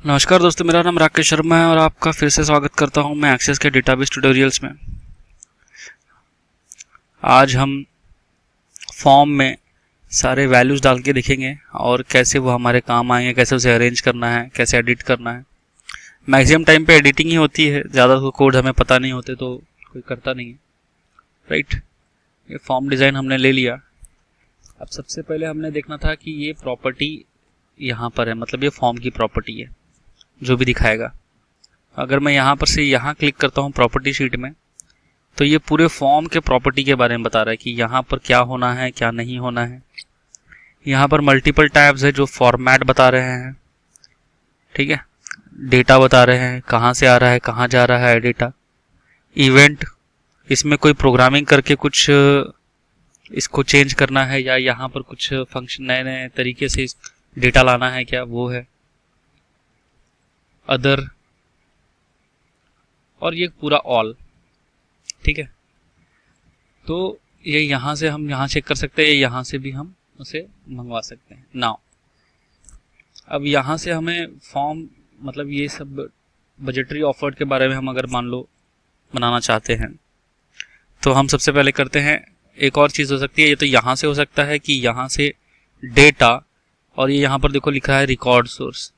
नमस्कार दोस्तों, मेरा नाम राकेश शर्मा है और आपका फिर से स्वागत करता हूं मैं एक्सेस के डेटाबेस ट्यूटोरियल्स में। आज हम फॉर्म में सारे वैल्यूज़ डाल के देखेंगे और कैसे वो हमारे काम आएंगे, कैसे उसे अरेंज करना है, कैसे एडिट करना है। मैक्सिमम टाइम पे एडिटिंग ही होती है, ज़्यादा तो कोड हमें पता नहीं होते तो कोई करता नहीं है, राइट। ये फॉर्म डिज़ाइन हमने ले लिया। अब सबसे पहले हमने देखना था कि ये प्रॉपर्टी यहाँ पर है, मतलब ये फॉर्म की प्रॉपर्टी है जो भी दिखाएगा। अगर मैं यहाँ पर से यहाँ क्लिक करता हूँ प्रॉपर्टी शीट में, तो ये पूरे फॉर्म के प्रॉपर्टी के बारे में बता रहा है कि यहाँ पर क्या होना है, क्या नहीं होना है। यहाँ पर मल्टीपल टैब्स है जो फॉर्मेट बता रहे हैं, ठीक है। डेटा बता रहे हैं, कहाँ से आ रहा है, कहाँ जा रहा है डेटा। इवेंट, इसमें कोई प्रोग्रामिंग करके कुछ इसको चेंज करना है या यहाँ पर कुछ फंक्शन नए नए तरीके से डेटा लाना है, क्या वो है। अदर, और ये पूरा ऑल, ठीक है। तो ये यहाँ से हम यहाँ चेक कर सकते हैं, यहाँ से भी हम उसे मंगवा सकते हैं। नाउ अब यहाँ से हमें फॉर्म, मतलब ये सब बजटरी ऑफर्ड के बारे में हम अगर मान लो बनाना चाहते हैं तो हम सबसे पहले करते हैं, एक और चीज़ हो सकती है। ये तो यहाँ से हो सकता है कि यहाँ से डेटा, और ये यहाँ पर देखो लिखा है रिकॉर्ड सोर्स।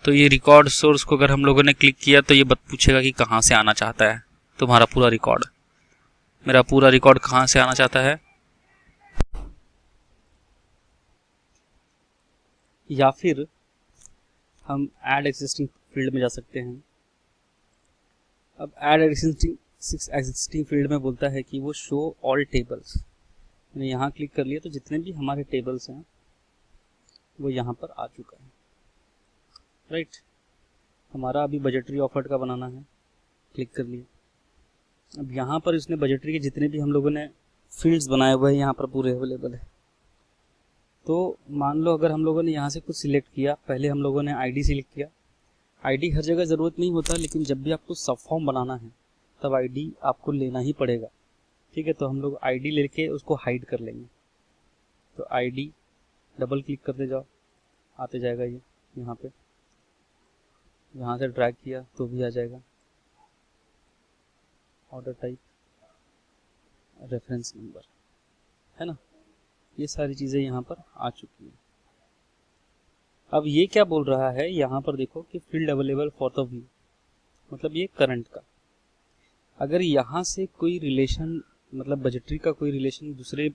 तो ये रिकॉर्ड सोर्स को अगर हम लोगों ने क्लिक किया तो ये पूछेगा कि कहाँ से आना चाहता है तुम्हारा पूरा रिकॉर्ड। मेरा पूरा रिकॉर्ड कहाँ से आना चाहता है, या फिर हम ऐड एक्सिस्टिंग फील्ड में जा सकते हैं। अब ऐड एक्सिस्टिंग फील्ड में बोलता है कि वो शो ऑल टेबल्स। मैंने यहाँ क्लिक कर लिया तो जितने भी हमारे टेबल्स हैं वो यहाँ पर आ चुका है, राइट। हमारा अभी बजटरी ऑफर्ड का बनाना है, क्लिक कर लिया। अब यहाँ पर इसने बजटरी के जितने भी हम लोगों ने फील्ड्स बनाए हुए हैं यहाँ पर पूरे अवेलेबल है। तो मान लो अगर हम लोगों ने यहाँ से कुछ सिलेक्ट किया, पहले हम लोगों ने आईडी सिलेक्ट किया। आईडी हर जगह ज़रूरत नहीं होता, लेकिन जब भी आपको सब फॉर्म बनाना है तब आईडी आपको लेना ही पड़ेगा, ठीक है। तो हम लोग आईडी लेके उसको हाइड कर लेंगे। तो आईडी डबल क्लिक करते जाओ, आते जाएगा ये यहाँ पे। यहाँ से ड्रैग किया तो भी आ जाएगा। ऑर्डर टाइप, रेफरेंस नंबर, है ना। ये सारी चीज़ें यहाँ पर आ चुकी हैं। अब ये क्या बोल रहा है यहाँ पर देखो कि field available for the view, मतलब ये करंट का। अगर यहाँ से कोई रिलेशन, मतलब बजटरी का कोई रिलेशन दूसरे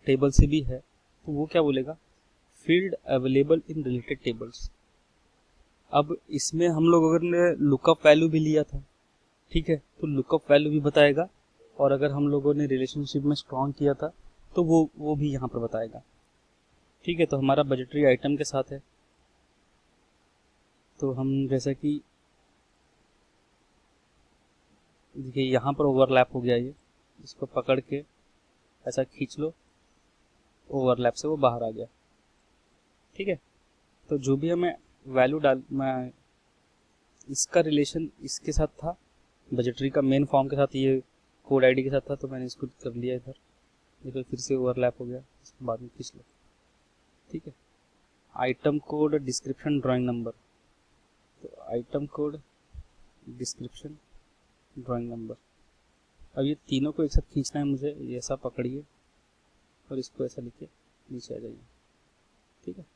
टेबल से भी है तो वो क्या बोलेगा, field available in related tables. अब इसमें हम लोग अगर ने लुकअप वैल्यू भी लिया था, ठीक है, तो लुकअप वैल्यू भी बताएगा। और अगर हम लोगों ने रिलेशनशिप में स्ट्रॉन्ग किया था तो वो भी यहाँ पर बताएगा, ठीक है। तो हमारा बजटरी आइटम के साथ है। तो हम जैसा कि देखिए यहाँ पर ओवरलैप हो गया, ये इसको पकड़ के ऐसा खींच लो, ओवरलैप से वो बाहर आ गया, ठीक है। तो जो भी हमें वैल्यू मैं इसका रिलेशन इसके साथ था, बजटरी का मेन फॉर्म के साथ, ये कोड आईडी के साथ था, तो मैंने इसको कर लिया इधर। देखो फिर से ओवरलैप हो गया, इसको बाद में खींच लो, ठीक है। Item code, description, drawing number. तो item code, description, drawing number. अब ये तीनों को एक साथ खींचना है मुझे। ये ऐसा पकड़िए और इसको ऐसा लिख के नीचे आ जाइए, ठीक है।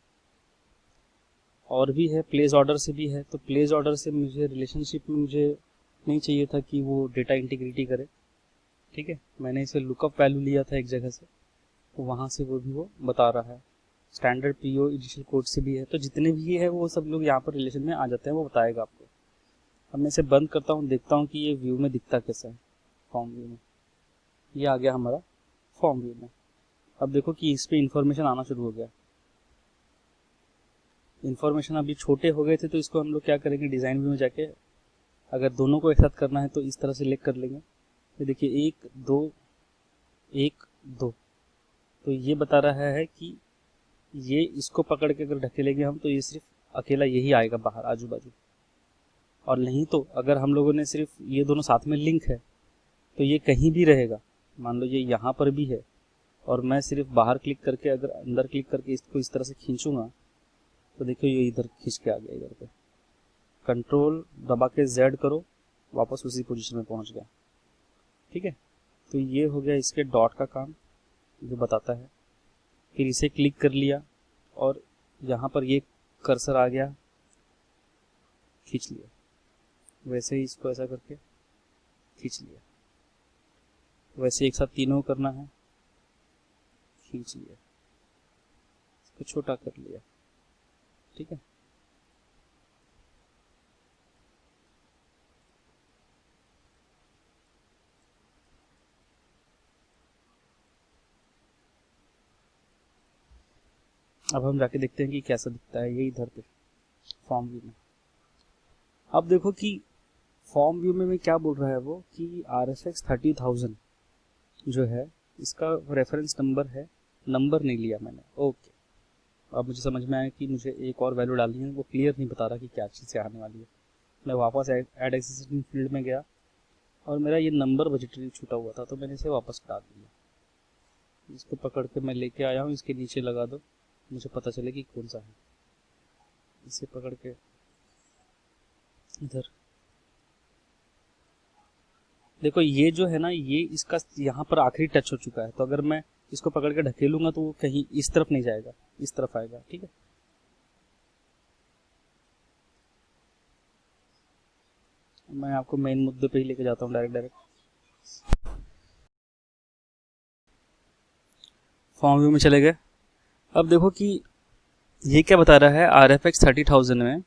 और भी है, प्लेस ऑर्डर से भी है। तो प्लेस ऑर्डर से मुझे रिलेशनशिप में मुझे नहीं चाहिए था कि वो डेटा इंटीग्रिटी करे, ठीक है। मैंने इसे लुकअप वैल्यू लिया था एक जगह से, तो वहाँ से वो भी वो बता रहा है। स्टैंडर्ड पीओ इनिशियल कोड से भी है। तो जितने भी है वो सब लोग यहाँ पर रिलेशन में आ जाते हैं, वो बताएगा आपको। अब मैं इसे बंद करता हूँ, देखता हूँ कि ये व्यू में दिखता कैसा है। फॉर्म व्यू में ये आ गया हमारा फॉर्म व्यू में। अब देखो कि इस पर इंफॉर्मेशन आना शुरू हो गया। इन्फॉर्मेशन अभी छोटे हो गए थे, तो इसको हम लोग क्या करेंगे, डिज़ाइन व्यू में जाके अगर दोनों को एक साथ करना है तो इस तरह सिलेक्ट कर लेंगे। ये देखिए 1 2 1 2। तो ये बता रहा है कि ये इसको पकड़ के अगर ढकेलेंगे हम तो ये सिर्फ अकेला यही आएगा बाहर आजू बाजू। और नहीं तो अगर हम लोगों ने सिर्फ ये दोनों साथ में लिंक है तो ये कहीं भी रहेगा। मान लो ये यहाँ पर भी है और मैं सिर्फ बाहर क्लिक करके अगर अंदर क्लिक करके इसको इस तरह से खींचूंगा तो देखिए ये इधर खींच के आ गया इधर पे, कंट्रोल दबा के Z करो, वापस उसी पोजीशन में पहुंच गया। ठीक है, तो ये हो गया इसके डॉट का काम जो बताता है। फिर इसे क्लिक कर लिया और यहाँ पर ये कर्सर आ गया, खींच लिया। वैसे ही इसको ऐसा करके खींच लिया, वैसे एक साथ तीनों करना है, खींच लिया, इसको छोटा कर लिया। ठीक है, अब हम जाके देखते हैं कि कैसा दिखता है ये इधर पे फॉर्म व्यू में। अब देखो कि फॉर्म व्यू में क्या बोल रहा है वो कि RFX 30,000 जो है इसका रेफरेंस नंबर है, नंबर नहीं लिया मैंने। ओके, अब मुझे समझ में आया कि मुझे एक और वैल्यू डालनी है, वो क्लियर नहीं बता रहा कि क्या चीज़ से आने वाली है। मैं वापस ऐड एक्सिस्टिंग फील्ड में गया और मेरा ये नंबर बजटरी छूटा हुआ था, तो मैंने इसे वापस डाल दिया। इसको पकड़ के मैं लेके आया हूँ, इसके नीचे लगा दो, मुझे पता चले कि कौन सा है। इसे पकड़ के इधर देखो, ये जो है ना, ये इसका यहाँ पर आखिरी टच हो चुका है, तो अगर मैं इसको पकड़ के ढकेलूंगा तो वो कहीं इस तरफ नहीं जाएगा, इस तरफ आएगा। ठीक है, मैं आपको मेन मुद्दे पे ही लेके जाता हूँ डायरेक्ट। फॉर्म व्यू में चले गए। अब देखो कि ये क्या बता रहा है, RFX 30,000 में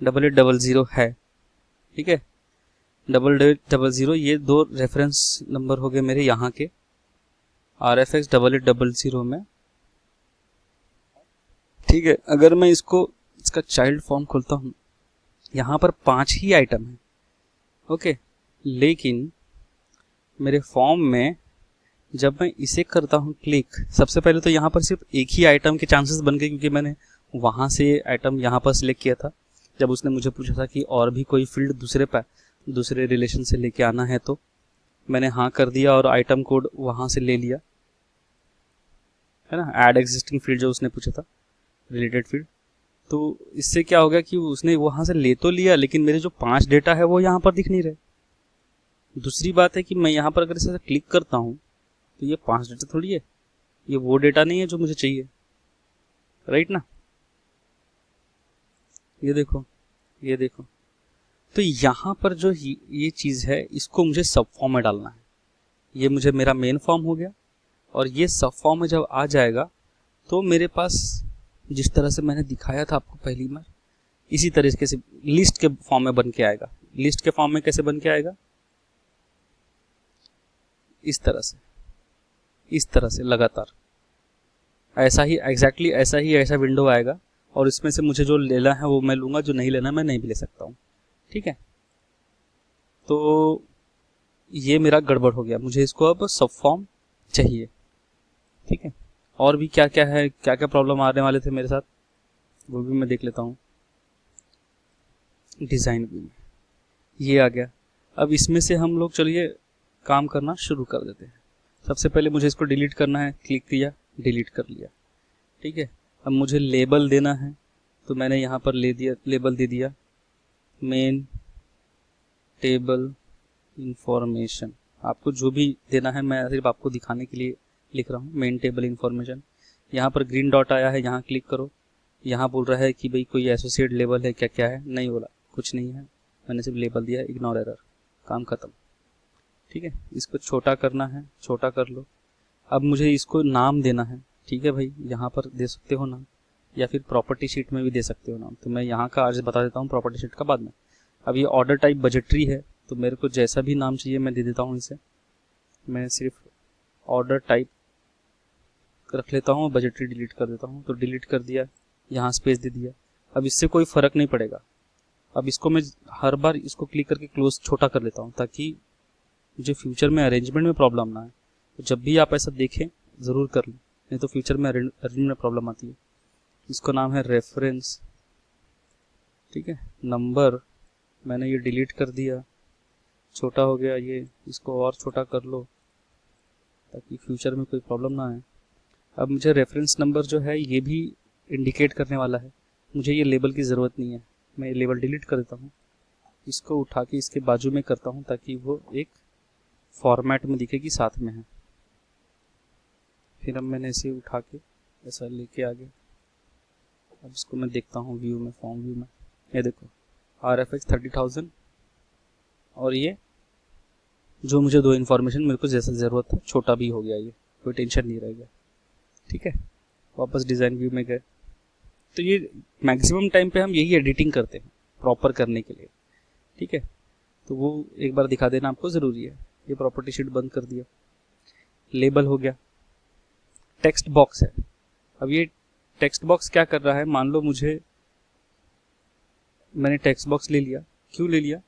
8800 है। ठीक है, 8800, ये दो रेफरेंस नंबर हो गए मेरे यहाँ के RFX 8800 में। ठीक है, अगर मैं इसका चाइल्ड फॉर्म खोलता हूँ, यहाँ पर 5 ही आइटम है। ओके, लेकिन मेरे फॉर्म में जब मैं इसे करता हूँ क्लिक, सबसे पहले तो यहाँ पर सिर्फ एक ही आइटम के चांसेस बन गए, क्योंकि मैंने वहाँ से आइटम यहाँ पर सिलेक्ट किया था। जब उसने मुझे पूछा था कि और भी कोई फील्ड दूसरे रिलेशन से लेके आना है, तो मैंने हाँ कर दिया और आइटम कोड वहाँ से ले लिया, है ना। ऐड एग्जिस्टिंग फील्ड जो उसने पूछा था, रिलेटेड फील्ड। तो इससे क्या हो गया कि उसने वहाँ से ले तो लिया, लेकिन मेरे जो 5 डेटा है वो यहाँ पर दिख नहीं रहे। दूसरी बात है कि मैं यहाँ पर अगर इसे क्लिक करता हूँ तो ये 5 डेटा थोड़ी है, ये वो डेटा नहीं है जो मुझे चाहिए, राइट ना। ये देखो, ये देखो, तो यहाँ पर जो ये चीज़ है, इसको मुझे सब फॉर्म में डालना है। ये मुझे मेरा मेन फॉर्म हो गया, और ये सब फॉर्म में जब आ जाएगा तो मेरे पास जिस तरह से मैंने दिखाया था आपको पहली बार, इसी तरीके से लिस्ट के फॉर्म में बन के आएगा। लिस्ट के फॉर्म में कैसे बन के आएगा, इस तरह से लगातार ऐसा ही एग्जैक्टली ऐसा विंडो आएगा, और इसमें से मुझे जो लेना है वो मैं लूँगा, जो नहीं लेना मैं नहीं भी ले सकता हूँ। ठीक है, तो ये मेरा गड़बड़ हो गया, मुझे इसको अब सब फॉर्म चाहिए। ठीक है, और भी क्या क्या है, क्या क्या प्रॉब्लम आने वाले थे मेरे साथ, वो भी मैं देख लेता हूँ। डिज़ाइन व्यू में ये आ गया। अब इसमें से हम लोग चलिए काम करना शुरू कर देते हैं। सबसे पहले मुझे इसको डिलीट करना है, क्लिक किया, डिलीट कर लिया। ठीक है, अब मुझे लेबल देना है, तो मैंने यहाँ पर लेबल दे दिया, मेन टेबल इंफॉर्मेशन। आपको जो भी देना है, मैं सिर्फ आपको दिखाने के लिए लिख रहा हूँ, मेन टेबल इंफॉर्मेशन। यहाँ पर ग्रीन डॉट आया है, यहाँ क्लिक करो। यहाँ बोल रहा है कि भाई कोई एसोसिएट लेबल है क्या, क्या है, नहीं बोला, कुछ नहीं है, मैंने सिर्फ लेबल दिया, इग्नोर एरर, काम खत्म। ठीक है, इसको छोटा करना है, छोटा कर लो। अब मुझे इसको नाम देना है। ठीक है भाई, यहाँ पर दे सकते हो नाम, या फिर प्रॉपर्टी शीट में भी दे सकते हो नाम, तो मैं यहाँ का आज बता देता हूँ, प्रॉपर्टी शीट का बाद में। अब ये ऑर्डर टाइप बजटरी है, तो मेरे को जैसा भी नाम चाहिए मैं दे देता हूँ इसे। मैं सिर्फ ऑर्डर टाइप रख लेता हूँ, बजटरी डिलीट कर देता हूँ, तो डिलीट कर दिया, यहाँ स्पेस दे दिया। अब इससे कोई फ़र्क नहीं पड़ेगा। अब इसको मैं हर बार इसको क्लिक करके क्लोज छोटा कर लेता हूँ, ताकि मुझे फ्यूचर में अरेंजमेंट में प्रॉब्लम ना आए। तो जब भी आप ऐसा देखें ज़रूर कर लें, नहीं तो फ्यूचर में अरेंजमेंट में प्रॉब्लम आती है। इसको नाम है रेफरेंस। ठीक है, नंबर मैंने ये डिलीट कर दिया, छोटा हो गया ये, इसको और छोटा कर लो ताकि फ्यूचर में कोई प्रॉब्लम ना आए। अब मुझे रेफरेंस नंबर जो है ये भी इंडिकेट करने वाला है, मुझे ये लेबल की ज़रूरत नहीं है, मैं लेबल डिलीट कर देता हूँ, इसको उठा के इसके बाजू में करता हूँ ताकि वो एक फॉर्मेट में दिखे कि साथ में है। फिर अब मैंने इसे उठा के ऐसा लेके आ गया। अब इसको मैं देखता हूँ व्यू में, फॉर्म व्यू में, ये देखो RFX 30,000 और ये जो मुझे दो इन्फॉर्मेशन मेरे को जैसा ज़रूरत था छोटा भी हो गया, ये कोई टेंशन नहीं रह गया। ठीक है, वापस डिज़ाइन व्यू में गए। तो ये मैक्सिमम टाइम पे हम यही एडिटिंग करते हैं प्रॉपर करने के लिए। ठीक है, तो वो एक बार दिखा देना आपको ज़रूरी है। ये प्रॉपर्टी शीट बंद कर दिया, लेबल हो गया। टेक्स्ट बॉक्स है, अब ये टेक्स्ट बॉक्स क्या कर रहा है, मान लो मैंने टेक्स्ट बॉक्स ले लिया। क्यों ले लिया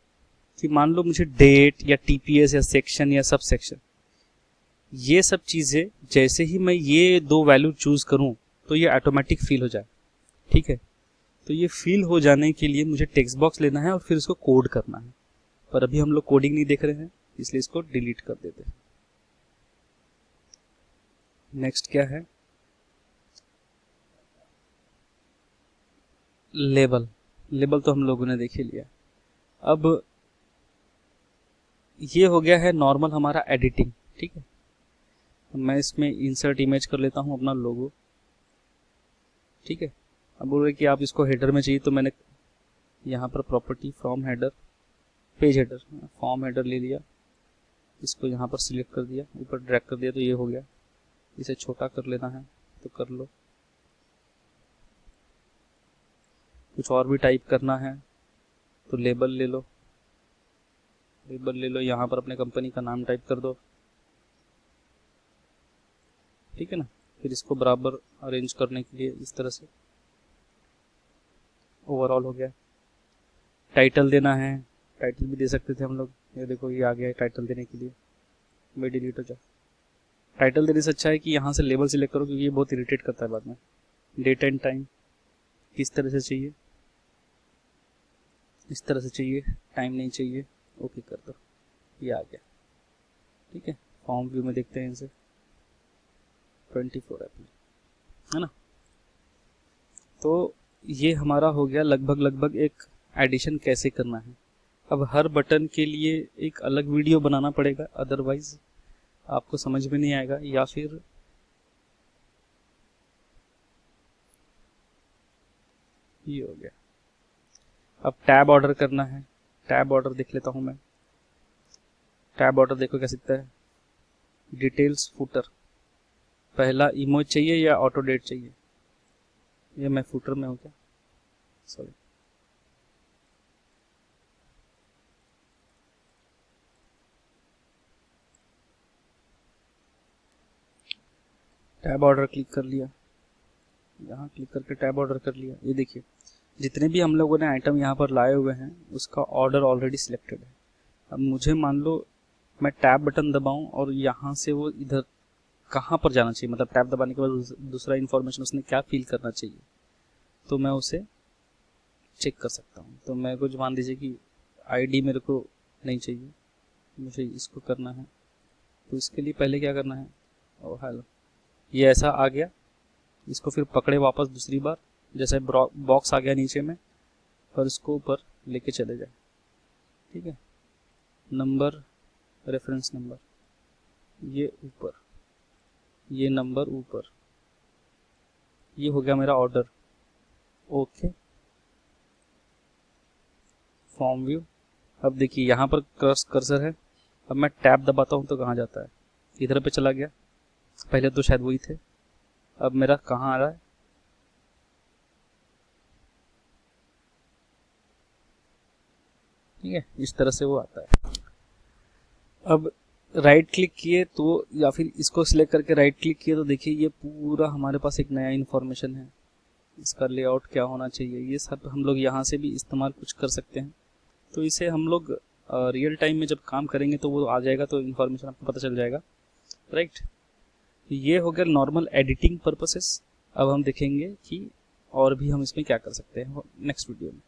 कि मान लो मुझे डेट या TPS या सेक्शन या सब सेक्शन, ये सब चीज़ें जैसे ही मैं ये दो वैल्यू चूज करूं तो ये ऑटोमेटिक फिल हो जाए। ठीक है, तो ये फिल हो जाने के लिए मुझे टेक्स्ट बॉक्स लेना है और फिर इसको कोड करना है, पर अभी हम लोग कोडिंग नहीं देख रहे हैं इसलिए इसको डिलीट कर देते हैं। नेक्स्ट क्या है, लेबल। लेबल तो हम लोगों ने देख ही लिया। अब ये हो गया है नॉर्मल हमारा एडिटिंग। ठीक है, मैं इसमें इंसर्ट इमेज कर लेता हूँ अपना लोगो। ठीक है, अब बोल रहे कि आप इसको हेडर में चाहिए, तो मैंने यहाँ पर property from header, page header, form header ले लिया, इसको यहाँ पर सिलेक्ट कर दिया, ऊपर ड्रैग कर दिया, तो ये हो गया। इसे छोटा कर लेना है तो कर लो, कुछ और भी टाइप करना है तो लेबल ले लो, लेबल ले लो, यहाँ पर अपने कंपनी का नाम टाइप कर दो। ठीक है ना, फिर इसको बराबर अरेंज करने के लिए इस तरह से ओवरऑल हो गया। टाइटल देना है, टाइटल भी दे सकते थे हम लोग, ये देखो ये आ गया है टाइटल देने के लिए। मैं डिलीट हो जाए, टाइटल देने से अच्छा है कि यहाँ से लेबल सिलेक्ट करो क्योंकि ये बहुत इरिटेट करता है बाद में। डेट एंड टाइम किस तरह से चाहिए, इस तरह से चाहिए, टाइम नहीं चाहिए, ओके कर दो, ये आ गया। ठीक है, फॉर्म व्यू में देखते हैं इसे, 24 अप्रैल है ना। तो ये हमारा हो गया लगभग एक एडिशन कैसे करना है। अब हर बटन के लिए एक अलग वीडियो बनाना पड़ेगा, अदरवाइज आपको समझ में नहीं आएगा। या फिर ये हो गया। अब टैब ऑर्डर करना है, टैब ऑर्डर देख लेता हूं मैं। टैब ऑर्डर देखो कैसे दिखता है, डिटेल्स फुटर, पहला इमोज चाहिए या ऑटो डेट चाहिए, ये मैं फुटर में हूँ क्या, सॉरी। टैब ऑर्डर क्लिक कर लिया, यहाँ क्लिक करके टैब ऑर्डर कर लिया। ये देखिए जितने भी हम लोगों ने आइटम यहाँ पर लाए हुए हैं उसका ऑर्डर ऑलरेडी सिलेक्टेड है। अब मुझे मान लो मैं टैब बटन दबाऊं और यहाँ से वो इधर कहाँ पर जाना चाहिए, मतलब टैब दबाने के बाद दूसरा इन्फॉर्मेशन उसने क्या फिल करना चाहिए, तो मैं उसे चेक कर सकता हूँ। तो मैं कुछ मान दीजिए कि ID मेरे को नहीं चाहिए, मुझे इसको करना है, तो इसके लिए पहले क्या करना है, ओ हेलो, ये ऐसा आ गया। इसको फिर पकड़े वापस दूसरी बार, जैसे बॉक्स आ गया नीचे में, और इसको ऊपर लेके चले जाए। ठीक है, नंबर, रेफरेंस नंबर, ये ऊपर, ये नंबर ऊपर, ये हो गया मेरा ऑर्डर। Okay, form view. अब देखिए यहाँ पर कर्सर है, अब मैं टैब दबाता हूँ तो कहाँ जाता है, इधर पे चला गया। पहले तो शायद वही थे, अब मेरा कहाँ आ रहा है, ठीक है, इस तरह से वो आता है। अब राइट क्लिक किए तो, या फिर इसको सिलेक्ट करके राइट क्लिक किए तो देखिए ये पूरा हमारे पास एक नया इन्फॉर्मेशन है, इसका लेआउट क्या होना चाहिए, ये सब हम लोग यहाँ से भी इस्तेमाल कुछ कर सकते हैं। तो इसे हम लोग रियल टाइम में जब काम करेंगे तो वो आ जाएगा, तो इन्फॉर्मेशन आपको पता चल जाएगा, राइट। ये हो गया नॉर्मल एडिटिंग पर्पसेस। अब हम देखेंगे कि और भी हम इसमें क्या कर सकते हैं नेक्स्ट वीडियो में।